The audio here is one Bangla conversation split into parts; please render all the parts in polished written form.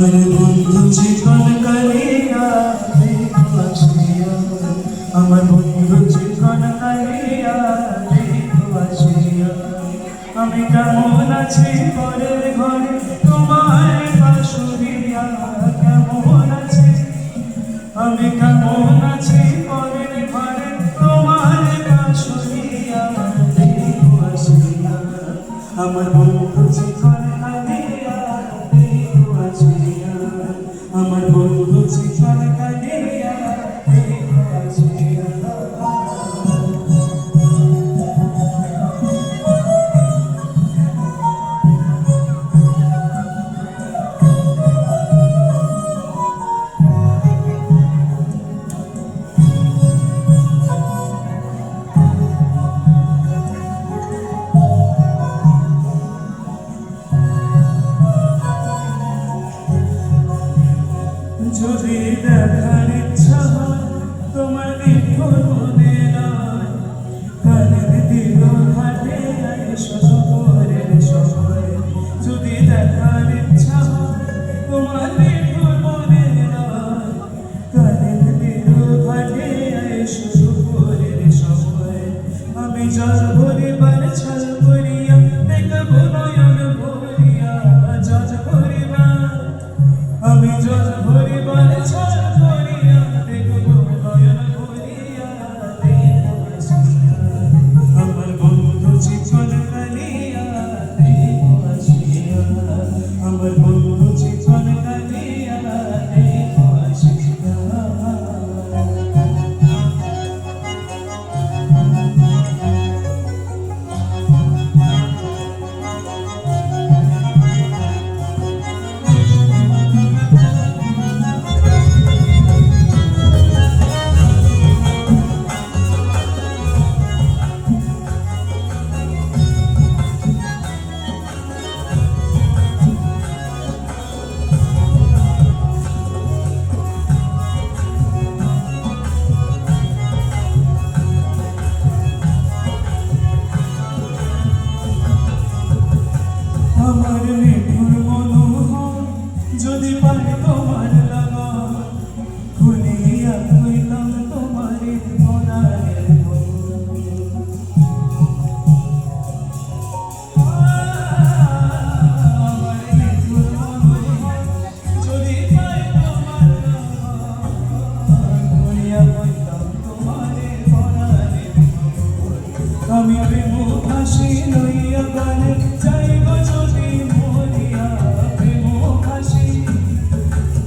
আমার বন্ধু জীবন কালিয়া দেখো আসিয়া, আমার বন্ধু জীবন কালিয়া দেখো আসিয়া। আমি কেমন আছি পরের ঘরে তোমার বাঁশুরিয়া, কেমন আছি আমি কেমন আছি পরের ঘরে তোমার বাঁশুরিয়া দেখো আসিয়া। আমার বন্ধু জীবন কালিয়া দেখো আসিয়া, আমার বন্ধু জীবন কালিয়া দেখো আসিয়া। যদি দেখার ইচ্ছা হয় তোমার দেখো মনে নয়, কানের দিল ঘাটে এসো শহরের সময়। যদি দেখার ইচ্ছা হয় তোমার দেখো মনে নয়, কানের দিল ঘাটে এসো শহরের সময়। আমি জল ভরিবার ছল করিয়া দেখবো নয়ন ভরিয়া, জল ভরিবার আমি জল ভরিবার ছল করিয়া দেখবো নয়ন ভরিয়া দেখো আসিয়া। আমার বন্ধু জীবন কালিয়া দেখো আসিয়া, আমার বন্ধু জীবন কালিয়া দেখো আসিয়া। আমার নিঠুর মনোহর যদি পাই তোমার লাগা, ভুলিয়া হইলাম তোমার মনের আমার নিঠুর মনোহর যদি পাই তোমার লাগা, ভুলিয়া হইলাম তোমার মনের। আমি প্রেম ফাঁসি লইয়া গানে যাইব যদি মরিয়া, প্রেম ফাঁসি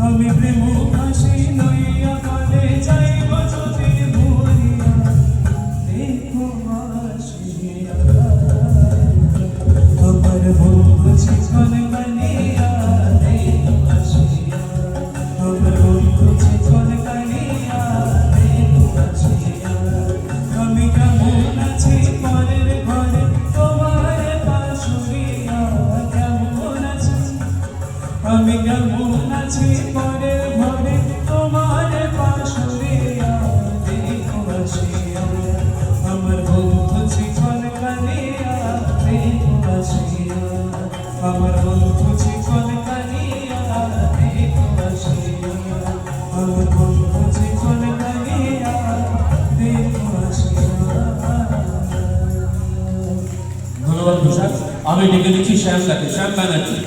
আমি প্রেম ফাঁসি লইয়া গানে যাইব যদি মরিয়া দেখো আসিয়া। আমার বন্ধু জীবন কালিয়া দেখো আসিয়া, আমার বন্ধু জীবন কালিয়া দেখো আসিয়া। আমি কেমন আছি পরের ঘরে তোমার বাঁশুরিয়া, কেমন আছি আমি কেমন আছি পরের ঘরে তোমার বাঁশুরিয়া দেখো আসিয়া। আমার বন্ধু জীবন কালিয়া দেখো আসিয়া, আমার বন্ধু জীবন কালিয়া দেখো আসিয়া, আমার বন্ধু জীবন কালিয়া দেখো আসিয়া। ধন্যবাদ তুষার। আমি ডেকে দিচ্ছি শ্যাম ব্যানার্জি।